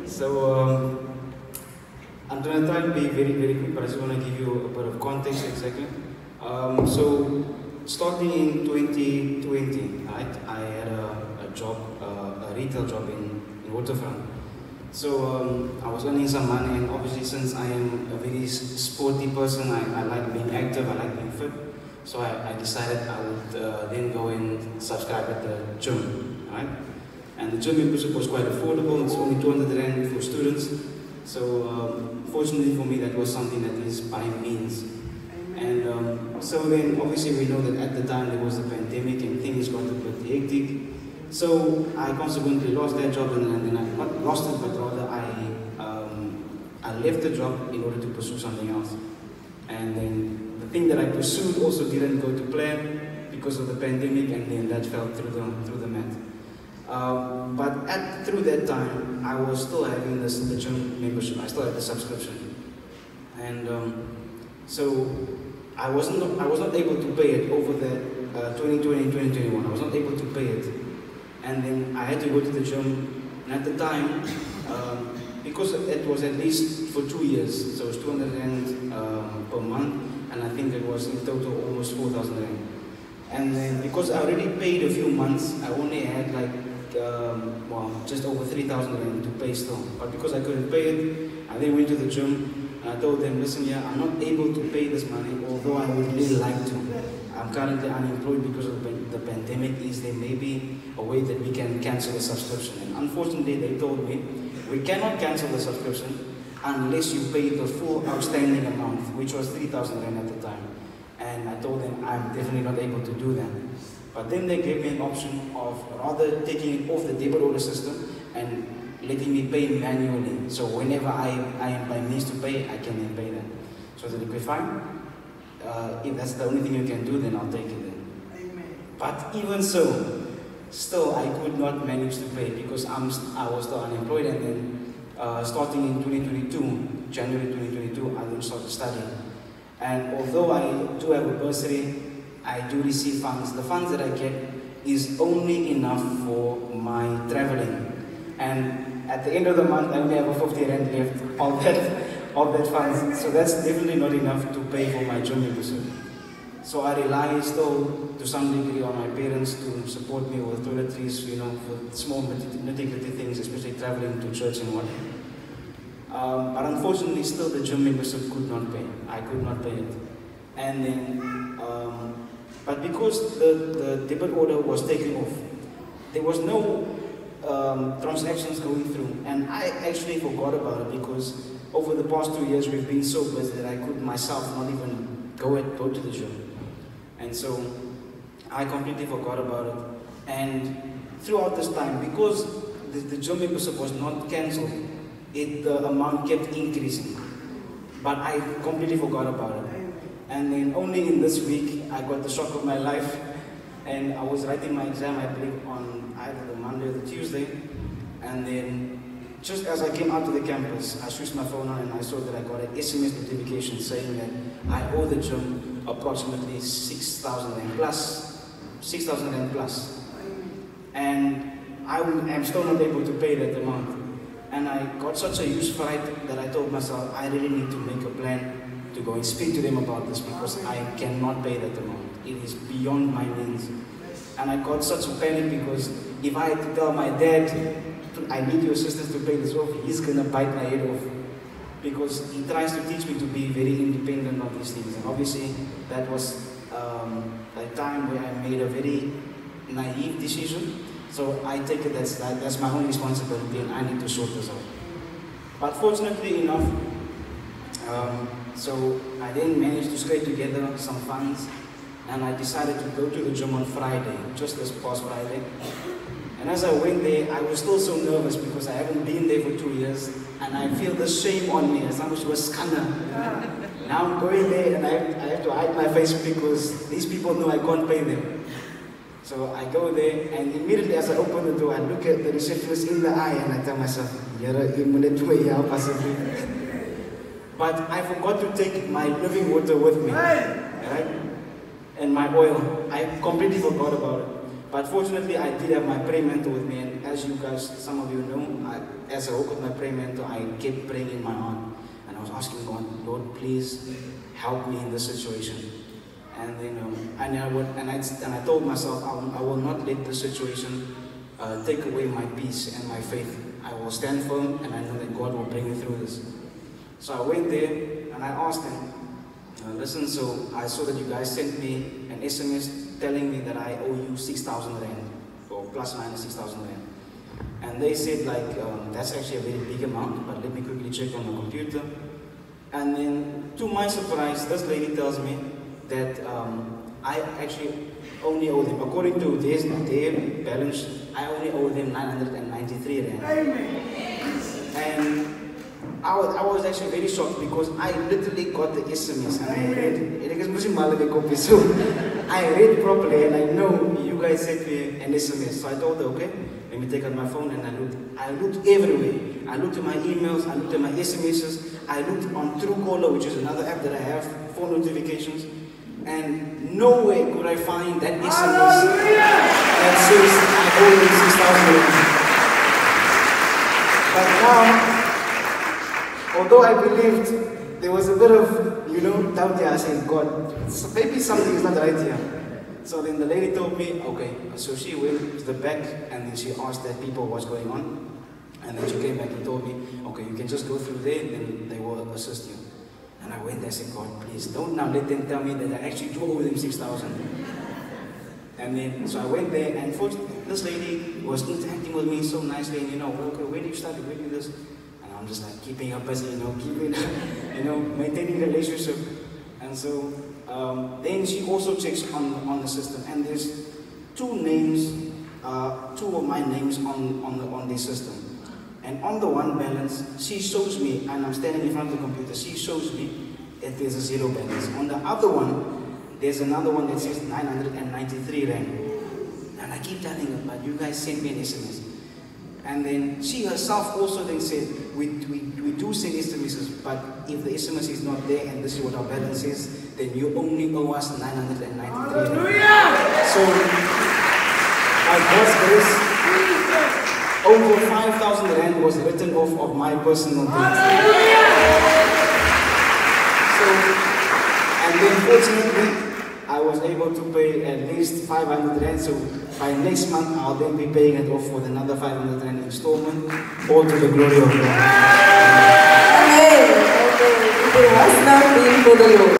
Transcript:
So I'm going to try and be very, very quick, but I just want to give you a bit of context exactly. So starting in 2020, right, I had a job, a retail job in Waterfront. So I was earning some money, and obviously since I am a very sporty person, I like being active, I like being fit. So I decided I would then go and subscribe at the gym, right? And the gym membership was quite affordable. It's only 200 Rand for students. So fortunately for me, that was something that is by means. And so then obviously we know that at the time there was a pandemic and things got a bit hectic. So I consequently lost that job, and then I not lost it, but rather I left the job in order to pursue something else. And then the thing that I pursued also didn't go to plan because of the pandemic, and then that fell through the mat. But through that time, I was still having the gym membership. I still had the subscription, and so I was not able to pay it over the 2020 and 2021. I was not able to pay it, and then I had to go to the gym. And at the time, because it was at least for 2 years, so it was 200 Rand per month, and I think it was in total almost 4,000 Rand. And then because I already paid a few months, I only had like just over 3,000 Rand to pay still. But because I couldn't pay it, I then went to the gym and I told them, listen, yeah, I'm not able to pay this money, although I would really like to. I'm currently unemployed because of the pandemic. Is there maybe a way that we can cancel the subscription? And unfortunately, they told me, we cannot cancel the subscription unless you pay the full outstanding amount, which was 3,000 Rand at the time. And I told them, I'm definitely not able to do that. But then they gave me an option of rather taking it off the debit order system and letting me pay manually. So whenever I am by means to pay, I can then pay that. So I said, okay, fine. If that's the only thing you can do, then I'll take it then. Amen. But even so, still I could not manage to pay because I was still unemployed, and then starting in 2022, January 2022, I then started studying. And although I do have a bursary, I do receive funds. The funds that I get is only enough for my traveling. And at the end of the month, I only have a 50 Rand left of that funds. So that's definitely not enough to pay for my gym membership. So I rely still to some degree on my parents to support me with toiletries, you know, for small nitty-gritty things, especially traveling to church and whatnot. But unfortunately, still the gym membership could not pay. I could not pay it. And then, but because the debit order was taken off, there was no transactions going through. And I actually forgot about it because over the past 2 years, we've been so busy that I could myself not even go to the gym. And so I completely forgot about it. And throughout this time, because the gym membership was not cancelled, the amount kept increasing. But I completely forgot about it. And then only in this week, I got the shock of my life. And I was writing my exam, I believe, on either the Monday or the Tuesday. And then just as I came out to the campus, I switched my phone on and I saw that I got an SMS notification saying that I owe the gym approximately 6,000 Rand plus. 6,000 Rand plus. And I am still not able to pay that amount. And I got such a huge fright that I told myself, I really need to make a plan to go and speak to them about this because I cannot pay that amount. It is beyond my means. And I got such a panic because if I had to tell my dad, I need your assistance to pay this off, he's gonna bite my head off. Because he tries to teach me to be very independent of these things. And obviously that was a time where I made a very naive decision. So I take it that's my own responsibility and I need to sort this out. But fortunately enough, so I then managed to scrape together some funds and I decided to go to the gym on Friday, just this past Friday. And as I went there, I was still so nervous because I haven't been there for 2 years and I feel the shame on me as much was scanner. Now I'm going there and I have to hide my face because these people know I can't pay them. So I go there and immediately as I open the door, I look at the receptionist in the eye and I tell myself, but I forgot to take my living water with me, right? And my oil. I completely forgot about it. But fortunately, I did have my prayer mentor with me, and as you guys, some of you know, as I woke with my prayer mentor, I kept praying in my heart, and I was asking God, Lord, please help me in this situation. And then, I told myself, I will not let this situation take away my peace and my faith. I will stand firm, and I know that God will bring me through this. So I went there, and I asked him, listen, so I saw that you guys sent me an SMS telling me that I owe you 6,000 Rand, or plus minus 6,000 Rand. And they said, like, that's actually a very big amount, but let me quickly check on the computer. And then, to my surprise, this lady tells me that I actually only owe them, according to their balance, I only owe them 993 Rand. And I was actually very shocked because I literally got the SMS and I read it. So I read properly and I know you guys sent me an SMS. So I told her, okay, let me take out my phone, and I looked everywhere. I looked at my emails, I looked at my SMSs, I looked on Truecaller, which is another app that I have for notifications, and nowhere could I find that SMS that says I owe you 6,000. But now, although I believed, there was a bit of, doubt there. I said, God, so maybe something is not right here. So then the lady told me, okay, so she went to the back and then she asked the people what's going on. And then she came back and told me, okay, you can just go through there and then they will assist you. And I went there and said, God, please don't now let them tell me that I actually do owe them 6,000. And then, so I went there, and this lady was interacting with me so nicely, and okay, where do you study, where do you do this? And I'm just like keeping her busy, maintaining the relationship. And so then she also checks on the system, and there's two of my names on the system. And on the one balance, she shows me, and I'm standing in front of the computer, she shows me that there's a zero balance. On the other one, there's another one that says 993 Rand. And I keep telling her, but you guys sent me an SMS. And then she herself also then said, we do send SMSs, but if the SMS is not there and this is what our balance is, then you only owe us 993 Rand. So, by God's grace, over 5,000 Rand was written off of my personal things. So, and then fortunately, I was able to pay at least 500 Rand, so by next month I'll then be paying it off with another 500 Rand installment, all to the glory of God. Amen. It has not been for the Lord.